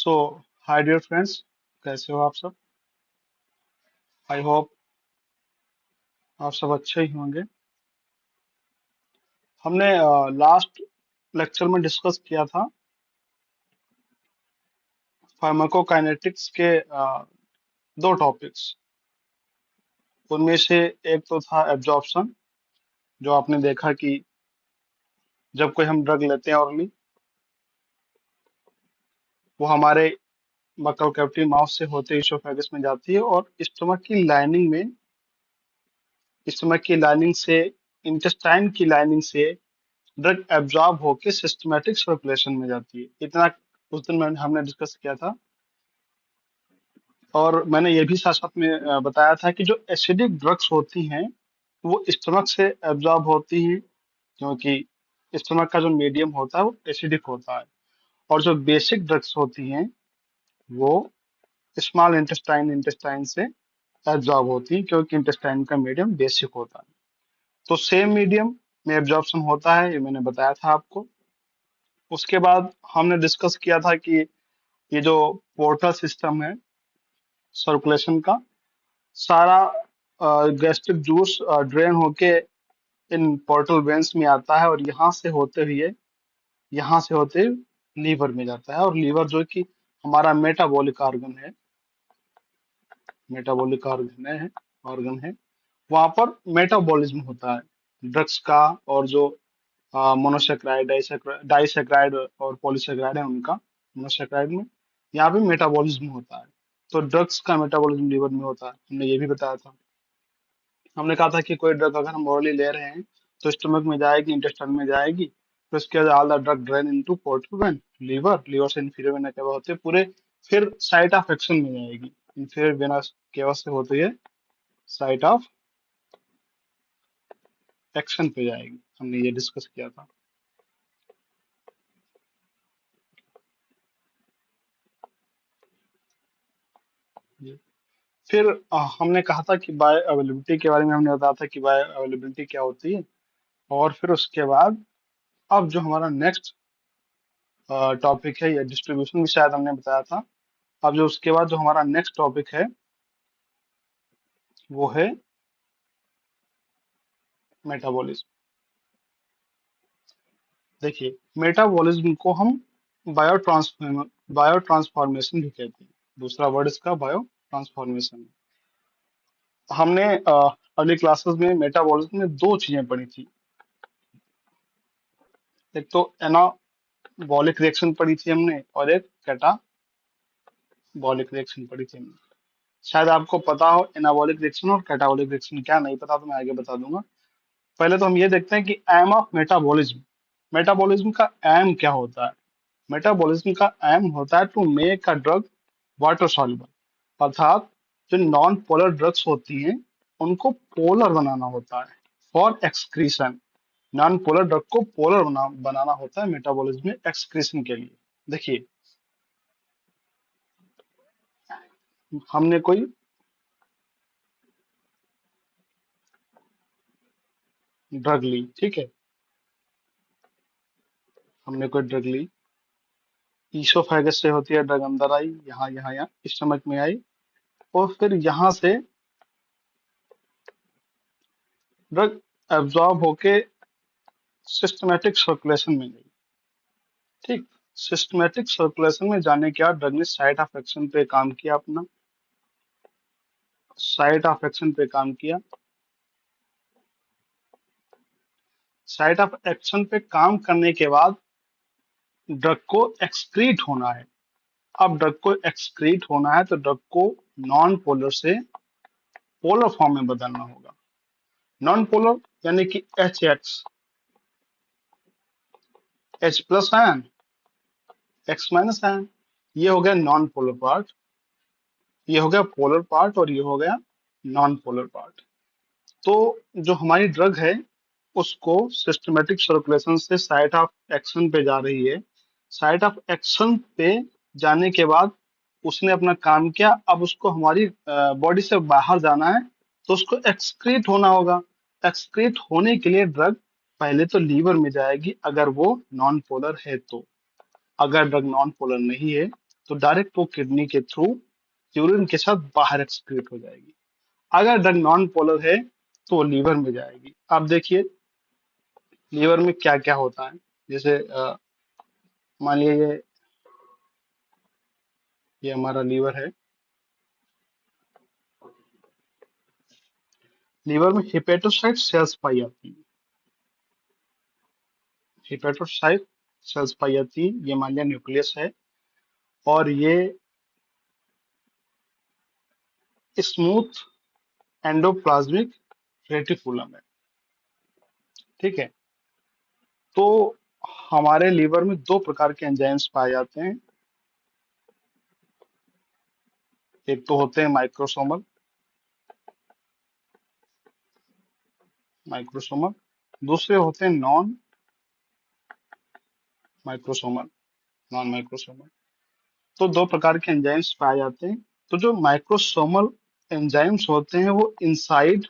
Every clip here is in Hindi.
सो हाय डियर फ्रेंड्स, कैसे हो आप सब। आई होप आप सब अच्छे ही होंगे। हमने लास्ट लेक्चर में डिस्कस किया था फार्माकोकाइनेटिक्स के दो टॉपिक्स। उनमें से एक तो था एब्जॉर्प्शन, जो आपने देखा कि जब कोई हम ड्रग लेते हैं ऑरली, वो हमारे बक्कल कैविटी माउथ से होते इसोफेगस में जाती है और स्टमक की लाइनिंग से इंटेस्टाइन की लाइनिंग से ड्रग एब्जॉर्ब होके सिस्टमैटिक सर्कुलेशन में जाती है। इतना उस दिन हमने डिस्कस किया था। और मैंने ये भी साथ साथ में बताया था कि जो एसिडिक ड्रग्स होती हैं वो स्टमक से एब्जॉर्ब होती हैं, क्योंकि स्टमक का जो मीडियम होता है वो एसिडिक होता है। और जो बेसिक ड्रग्स होती हैं वो स्मॉल इंटेस्टाइन से एब्जॉर्ब होती हैं, क्योंकि इंटेस्टाइन का मीडियम बेसिक होता है। तो सेम मीडियम में एब्जॉर्प्शन होता है, ये मैंने बताया था आपको। उसके बाद हमने डिस्कस किया था कि ये जो पोर्टल सिस्टम है सर्कुलेशन का, सारा गैस्ट्रिक जूस ड्रेन होके इन पोर्टल वेन्स में आता है और यहाँ से होते लीवर में जाता है। और लीवर जो कि हमारा मेटाबॉलिक ऑर्गन है, वहां पर मेटाबॉलिज्म होता है ड्रग्स का। और जो मोनोसेक्राइड डाइसेक्राइड और पॉलीसेक्राइड है उनका, मोनोसेक्राइड में यहाँ पे मेटाबॉलिज्म होता है। तो ड्रग्स का मेटाबॉलिज्म लीवर में होता है, हमने ये भी बताया था। हमने कहा था कि कोई ड्रग अगर हम orally ले रहे हैं तो स्टमक में जाएगी, इंटेस्टाइन में जाएगी, फिर उसके बाद all the drug drain into portal vein, liver से इंफीरियर वेना केवा होते हैं पूरे, फिर साइट ऑफ एक्शन में जाएगी। इंफीरियर वेना केवा से होती है साइट ऑफ एक्शन पे जाएगी, हमने ये डिस्कस किया था। जी। फिर हमने कहा था कि बायो अवेलेबिलिटी के बारे में हमने बताया था कि बायो अवेलेबिलिटी क्या होती है। और फिर उसके बाद अब जो हमारा नेक्स्ट टॉपिक है, या डिस्ट्रीब्यूशन भी शायद हमने बताया था। अब जो उसके बाद जो हमारा नेक्स्ट टॉपिक है वो है मेटाबॉलिज्म। देखिए, मेटाबॉलिज्म को हम बायो ट्रांसफॉर्मेशन भी कहते हैं। दूसरा वर्ड इसका बायो ट्रांसफॉर्मेशन। हमने अर्ली क्लासेस में मेटाबॉलिज्म में दो चीजें पढ़ी थी। एक तो एनाबॉलिक रिएक्शन पढ़ी थी हमने, और एक कैटाबॉलिक रिएक्शन पढ़ी थी हमने। शायद आपको पता हो एनाबॉलिक रिएक्शन और कैटाबॉलिक रिएक्शन क्या, नहीं पता तो मैं आगे बता दूंगा। पहले तो हम ये देखते हैं कि एम ऑफ मेटाबॉलिज्म, मेटाबॉलिज्म का एम क्या होता है। मेटाबॉलिज्म का एम होता है to make a drug water soluble, अर्थात जो नॉन पोलर ड्रग्स होती हैं उनको पोलर बनाना होता है for excretion. Non polar drug को पोलर बनाना होता है मेटाबॉलिज्म में एक्सक्रीशन के लिए। देखिए, हमने कोई ड्रग ली, ठीक है, हमने कोई ड्रग ली, ईसोफेगस से होती है ड्रग, अंदर आई, यहाँ स्टमक में आई, और फिर यहाँ से ड्रग एब्जॉर्ब होके सिस्टमैटिक सर्कुलेशन में गई। ठीक, सिस्टमैटिक सर्कुलेशन में जाने के बाद ड्रग ने साइट ऑफ एक्शन पे काम किया, अपना साइट ऑफ एक्शन पे काम किया। साइट ऑफ एक्शन पे काम करने के बाद ड्रग को एक्सक्रीट होना है। अब ड्रग को एक्सक्रीट होना है तो ड्रग को नॉन पोलर से पोलर फॉर्म में बदलना होगा। नॉन पोलर यानी कि H plus ion, x minus ion, ये हो गया नॉन पोलर पार्ट, ये हो गया पोलर पार्ट, और ये हो गया नॉन पोलर पार्ट। तो जो हमारी ड्रग है उसको सिस्टमेटिक सर्कुलेशन से साइट ऑफ एक्शन पे जा रही है। साइट ऑफ एक्शन पे जाने के बाद उसने अपना काम किया, अब उसको हमारी बॉडी से बाहर जाना है तो उसको एक्सक्रीट होना होगा। एक्सक्रीट होने के लिए ड्रग पहले तो लीवर में जाएगी, अगर वो नॉन पोलर है तो। अगर ड्रग नॉन पोलर नहीं है तो डायरेक्ट वो किडनी के थ्रू यूरिन के साथ बाहर एक्सक्रीट हो जाएगी। अगर ड्रग नॉन पोलर है तो वो लीवर में जाएगी। आप देखिए लीवर में क्या क्या होता है। जैसे मान लीजिए ये हमारा लीवर है। लीवर में हिपेटोसाइट सेल्स पाई जाती है। हिपेटोसाइट सेल्स पाई जाती है, ये मान लिया न्यूक्लियस है। और ये स्मूथ एंडोप्लाज्मिक रेटिकुलम है। ठीक है। तो हमारे लीवर में दो प्रकार के एंजाइम्स पाए जाते हैं। एक तो होते हैं माइक्रोसोमल, माइक्रोसोमल। दूसरे होते हैं नॉन माइक्रोसोमल, नॉन माइक्रोसोमल। तो दो प्रकार के एंजाइम्स पाए जाते हैं। तो जो माइक्रोसोमल एंजाइम्स होते हैं वो inside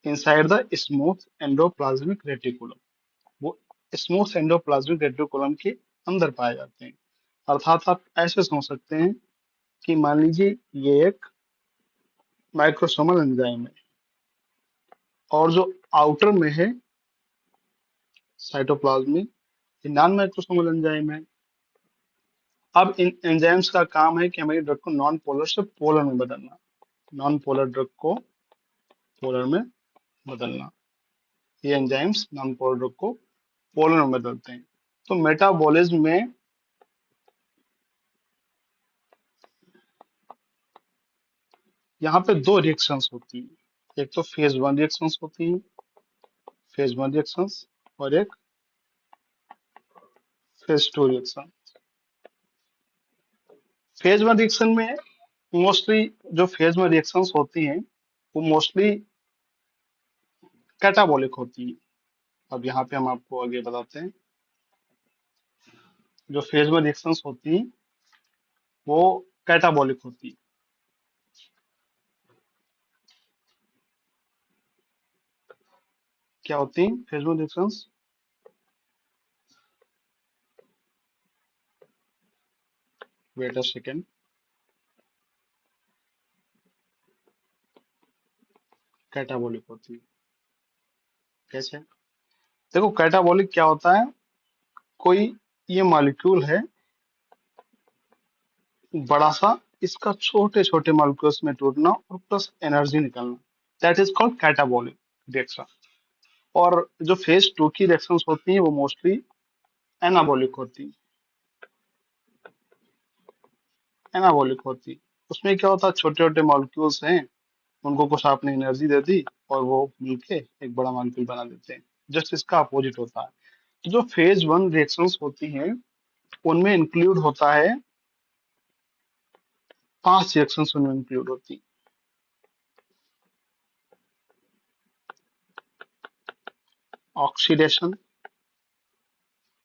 inside the smooth endoplasmic reticulum, वो स्मूथ एंडोप्लाज्मिक रेटिकुलम के अंदर पाए जाते हैं। अर्थात आप ऐसे समझ सकते हैं कि मान लीजिए ये एक माइक्रोसोमल एंजाइम है और जो आउटर में है साइटोप्लाज्म में, ये नॉन माइक्रोसोमल एंजाइम है। अब इन एंजाइम्स का काम है कि हमारी ड्रग को नॉन पोलर से पोलर में बदलना, नॉन पोलर ड्रग को पोलर में बदलना। ये एंजाइम्स नॉन पोलर ड्रग को पोलर में बदलते हैं। तो मेटाबॉलिज्म में यहाँ पे दो रिएक्शंस होती हैं। एक तो फेज वन रिएक्शंस होती हैं, फेज वन रिएक्शंस, और एक phase two reaction. Phase one reaction में मोस्टली जो फेज वन रिएक्शंस होती हैं वो मोस्टली कैटाबॉलिक होती हैं। अब यहाँ पे हम आपको आगे बताते हैं। जो फेज वन रिएक्शंस होती हैं वो कैटाबॉलिक होती है। क्या होती हैं phase one reactions? Wait a second. Catabolic होती है। कैसे? देखो कैटाबॉलिक क्या होता है, कोई ये मॉलिक्यूल है बड़ा सा, इसका छोटे छोटे मॉलिक्यूल्स में टूटना और प्लस एनर्जी निकलना, that is called catabolic reaction. और जो फेज टू की रिएक्शंस होती हैं वो मोस्टली एनाबॉलिक होती हैं। एनाबॉलिक होती, उसमें क्या होता है, छोटे छोटे मॉलिक्यूल्स हैं, उनको कुछ आपने एनर्जी दे दी और वो मिलके एक बड़ा मॉलिक्यूल बना देते हैं। जस्ट इसका अपोजिट होता है। तो जो फेज वन रिएक्शंस होती हैं उनमें इंक्लूड होता है, 5 रिएक्शंस उनमें इंक्लूड होती हैं। ऑक्सीडेशन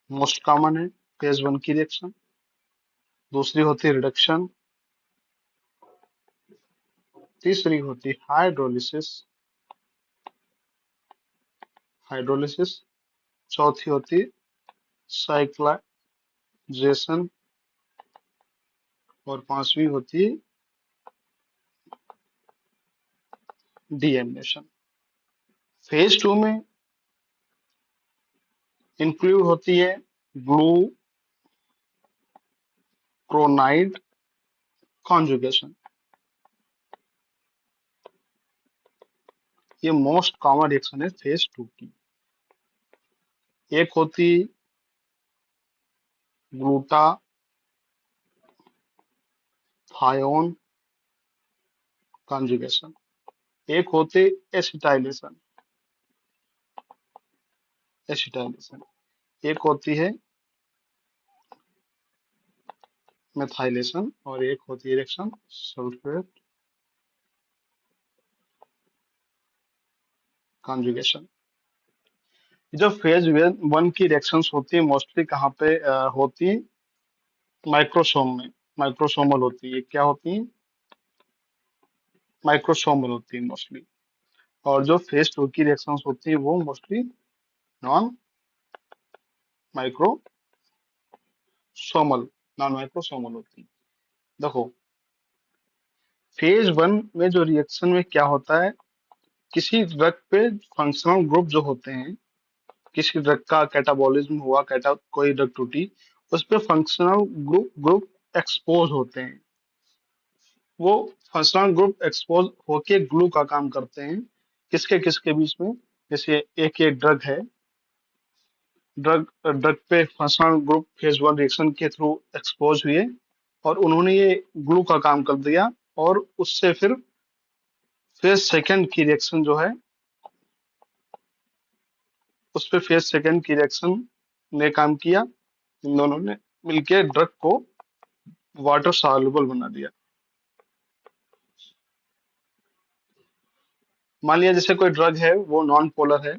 मोस्ट कॉमन है, फेज वन की रिएक्शन। दूसरी होती है रिडक्शन। तीसरी होती है हाइड्रोलिसिस, हाइड्रोलिसिस। चौथी होती है साइक्लाइजेशन। और पांचवी होती है डीएमिनेशन। फेज टू में इंक्लूड होती है ग्लूक्रोनाइड कॉन्जुगेशन। ये मोस्ट कॉमन रिएक्शन है फेज टू की। एक होती ग्लूटाथायोन कॉन्जुगेशन। एक होते एसिटाइलेशन, एसिटाइलेशन। एक होती है मेथाइलेशन और एक होती है रिएक्शन सल्फेट कॉन्जुगेशन। जो फेज वन की रिएक्शंस होती है मोस्टली कहाँ पे होती है? माइक्रोसोम में, माइक्रोसोमल होती है। क्या होती है? माइक्रोसोमल होती है मोस्टली। और जो फेज टू की रिएक्शंस होती है वो mostly non microsomal non microsomal होती हैं। देखो, फेज वन में जो रिएक्शन में क्या होता है, किसी ड्रग पे फंक्शनल ग्रुप जो होते हैं, किसी ड्रग का कैटाबॉलिज्म हुआ, कोई ड्रग टूटी, उस पे फंक्शनल ग्रुप ग्रुप एक्सपोज होते हैं। वो फंक्शनल ग्रुप एक्सपोज होके ग्लू का काम करते हैं, किसके किसके बीच में। जैसे एक ये ड्रग है, ड्रग ड्रग पे functional group phase one reaction के थ्रू एक्सपोज हुए, और उन्होंने ये ग्लू का काम कर दिया, और उससे फिर फेज सेकंड की रिएक्शन जो है, उस पे फेज सेकंड की रिएक्शन ने काम किया। इन दोनों ने मिलके ड्रग को वाटर सॉल्युबल बना दिया। मान लिया जैसे कोई ड्रग है, वो नॉन पोलर है,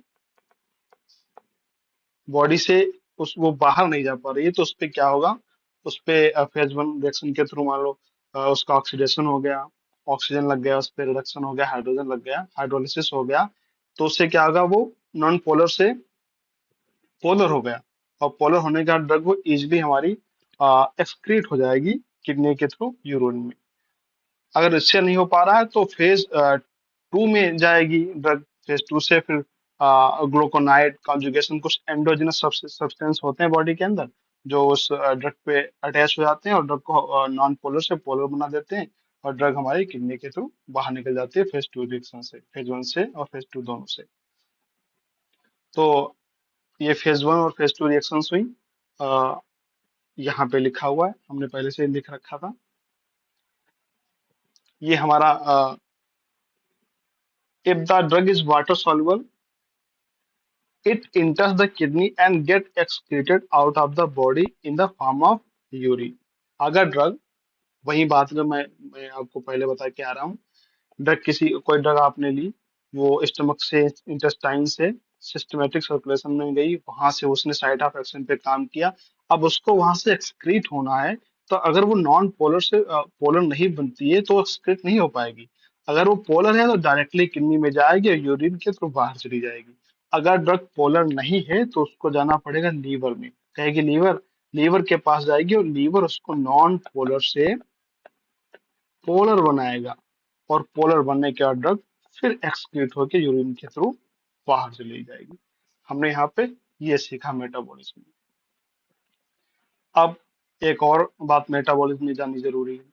बॉडी से उस वो बाहर नहीं जा पा रही है, तो उस पे क्या होगा, उस पे फेज वन रिएक्शन के थ्रू मान लो उसका ऑक्सीडेशन हो गया, ऑक्सीजन लग गया, उस पे रिडक्शन हो गया, हाइड्रोजन लग गया, हाइड्रोलिसिस हो गया, तो उससे क्या होगा, वो नॉन पोलर से पोलर हो गया। और पोलर होने के बाद ड्रग वो इजिली हमारी एक्सक्रीट हो जाएगी किडनी के थ्रू यूरिन में। अगर इससे नहीं हो पा रहा है तो फेज टू में जाएगी ड्रग। फेज टू से फिर ग्लूकोनाइड कॉन्जुगेशन, कुछ एंडोजिनस सब्सटेंस होते हैं बॉडी के अंदर, जो उस ड्रग पे अटैच हो जाते हैं और ड्रग को नॉन पोलर से पोलर बना देते हैं, और ड्रग हमारी किडनी के थ्रू बाहर निकल जाती है फेज टू रिएक्शन से, फेज वन से और फेज टू दोनों से। तो ये फेज वन और फेज टू रिएक्शन हुई। अ, यहाँ पे लिखा हुआ है, हमने पहले से लिख रखा था। ये हमारा if the drug is water soluble, it enters the kidney and get excreted out of the body in the form of urine। अगर ड्रग, वही बात जो मैं आपको पहले बता के आ रहा हूँ, ड्रग किसी कोई ड्रग आपने ली, वो स्टमक से, इंटेस्टाइन से सिस्टमेटिक सर्कुलेशन में गई, वहां से उसने साइट ऑफ एक्शन पे काम किया, अब उसको वहां से एक्सक्रीट होना है। तो अगर वो नॉन पोलर से पोलर नहीं बनती है तो एक्सक्रीट नहीं हो पाएगी। अगर वो पोलर है तो डायरेक्टली किडनी में जाएगी और यूरिन के थ्रू बाहर चली जाएगी। अगर ड्रग पोलर नहीं है तो उसको जाना पड़ेगा लीवर में, कहेगी लीवर, लीवर के पास जाएगी और लीवर उसको नॉन पोलर से पोलर बनाएगा, और पोलर बनने के बाद ड्रग फिर एक्सक्रीट होकर यूरिन के थ्रू बाहर चली जाएगी। हमने यहाँ पे ये सीखा मेटाबॉलिज्म। अब एक और बात मेटाबॉलिज्म में जाननी जरूरी है।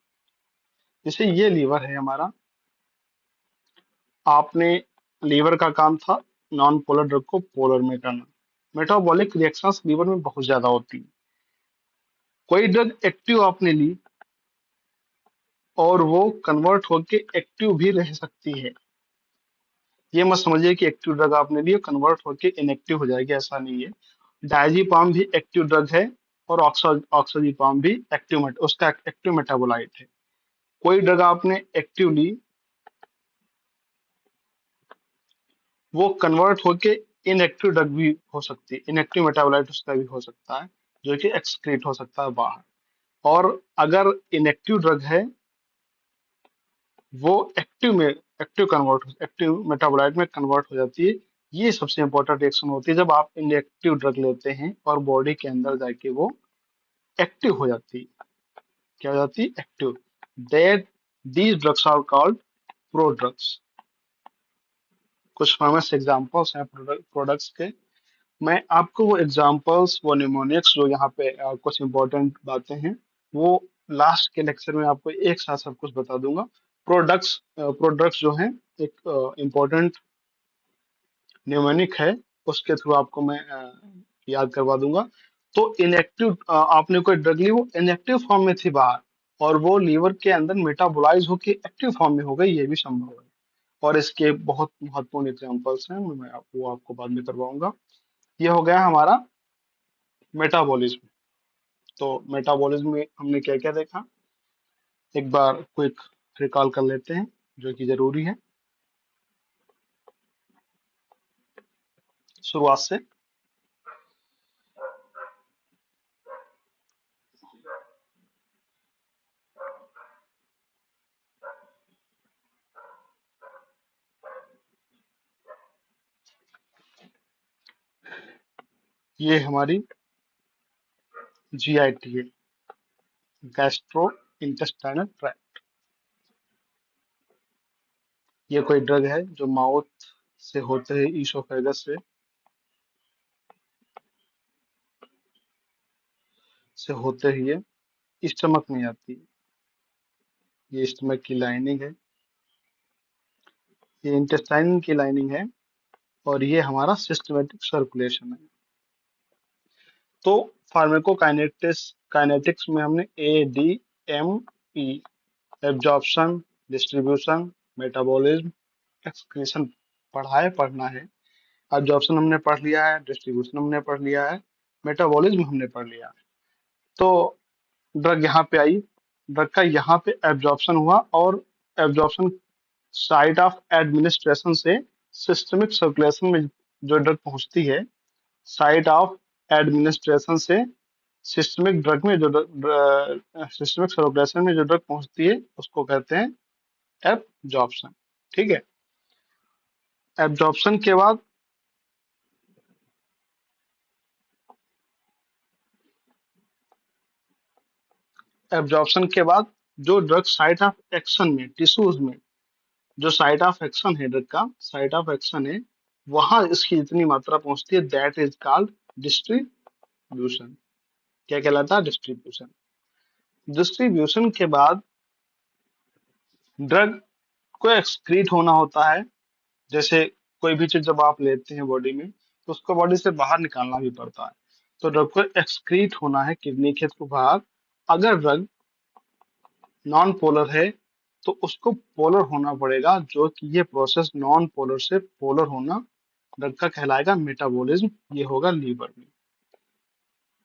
जैसे ये लीवर है हमारा, आपने, लीवर का काम था नॉन पोलर ड्रग को पोलर में करना। मेटाबॉलिक रिएक्शंस लीवर में बहुत ज्यादा होती है। कोई ड्रग एक्टिव आपने ली और वो कन्वर्ट होके एक्टिव भी रह सकती है। ये मत समझिए कि एक्टिव ड्रग आपने ली और कन्वर्ट होके इनएक्टिव हो जाएगी, ऐसा नहीं है। डायजीपाम भी एक्टिव ड्रग है, और ऑक्साजीपाम भी उसका एक्टिव मेटाबोलाइट है। कोई ड्रग आपने एक्टिव ली, वो कन्वर्ट होके इनएक्टिव ड्रग भी हो सकती है, इनएक्टिव मेटाबोलाइट उसका भी हो सकता है, जो कि एक्सक्रीट हो सकता है बाहर। और अगर इनएक्टिव ड्रग है, वो एक्टिव मेटाबोलाइट में कन्वर्ट हो जाती है। ये सबसे इंपॉर्टेंट रिएक्शन होती है जब आप इनएक्टिव ड्रग लेते हैं और बॉडी के अंदर जाके वो एक्टिव हो जाती है। क्या हो जाती है? Active. That these drugs are called prodrugs. कुछ फेमस एग्जांपल्स हैं प्रोडक्ट्स के। मैं आपको वो एग्जांपल्स, वो निमोनिक्स, जो यहाँ पे कुछ इंपॉर्टेंट बातें हैं, वो लास्ट के लेक्चर में आपको एक साथ सब कुछ बता दूंगा। प्रोडक्ट्स जो हैं, एक इम्पोर्टेंट न्यूमेनिक है, उसके थ्रू आपको मैं याद करवा दूंगा। तो इनएक्टिव, आपने कोई ड्रग ली, वो इनएक्टिव फॉर्म में थी बाहर, और वो लीवर के अंदर मेटाबोलाइज होकर एक्टिव फॉर्म में हो गई, ये भी संभव है। और इसके बहुत महत्वपूर्ण एग्जांपल्स हैं, मैं वो आपको बाद में करवाऊंगा। ये हो गया हमारा मेटाबॉलिज्म। तो मेटाबॉलिज्म में हमने क्या क्या देखा, एक बार क्विक रिकॉल कर लेते हैं, जो कि जरूरी है शुरुआत से। ये हमारी जीआईटी है। Gastro intestinal tract. ये कोई ड्रग है जो माउथ से होते ही ईसोफेगस से होते हुए स्टमक में आती है। ये स्टमक की लाइनिंग है, ये इंटेस्टाइन की लाइनिंग है, और ये हमारा सिस्टमेटिक सर्कुलेशन है। तो फार्माकोकाइनेटिक्स काइनेटिक्स में हमने ADME, absorption, distribution, metabolism, excretion पढ़ना है। एब्जॉर्प्शन हमने पढ़ लिया है, डिस्ट्रीब्यूशन हमने पढ़ लिया है, मेटाबॉलिज्म हमने पढ़ लिया है। तो ड्रग यहाँ पे आई, ड्रग का यहाँ पे एब्जॉर्प्शन हुआ, और एब्जॉर्प्शन साइट ऑफ एडमिनिस्ट्रेशन से सिस्टमिक सर्कुलेशन में जो ड्रग पहुंचती है, साइट ऑफ एडमिनिस्ट्रेशन से सिस्टमिक ड्रग में जो सिस्टमिक सर्कुलेशन में जो ड्रग पहुंचती है उसको कहते हैं एब्जॉर्प्शन। ठीक है। एब्जॉर्प्शन के बाद जो ड्रग साइट ऑफ एक्शन में टिश्यूज में, जो साइट ऑफ एक्शन है, ड्रग का साइट ऑफ एक्शन है, वहां इसकी इतनी मात्रा पहुंचती है, दैट इज कॉल्ड डिस्ट्रीब्यूशन। क्या कहलाता है? डिस्ट्रीब्यूशन। डिस्ट्रीब्यूशन के बाद ड्रग को एक्सक्रीट होना होता है। जैसे कोई भी चीज जब आप लेते हैं बॉडी में, तो उसको बॉडी से बाहर निकालना भी पड़ता है। तो ड्रग को एक्सक्रीट होना है किडनी के थ्रू बाहर। अगर ड्रग नॉन पोलर है तो उसको पोलर होना पड़ेगा, जो कि ये प्रोसेस नॉन पोलर से पोलर होना ड्रग का कहलाएगा मेटाबॉलिज्म। ये होगा लीवर में,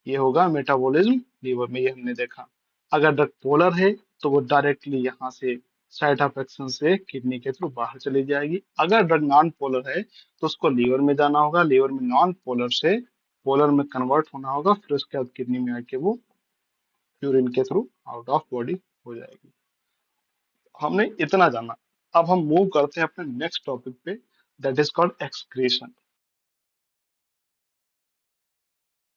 ये होगा मेटाबॉलिज्म लीवर में, ये हमने देखा। अगर ड्रग पोलर है तो वो डायरेक्टली यहाँ से साइट ऑफ एक्शन से किडनी के थ्रू बाहर चली जाएगी। अगर ड्रग नॉन पोलर है तो उसको लीवर में जाना होगा, लीवर में नॉन पोलर से पोलर में कन्वर्ट होना होगा, फिर उसके बाद किडनी में आके वो यूरिन के थ्रू आउट ऑफ बॉडी हो जाएगी। हमने इतना जाना। अब हम मूव करते हैं अपने नेक्स्ट टॉपिक पे, दैट इज कॉल्ड एक्सक्रीशन।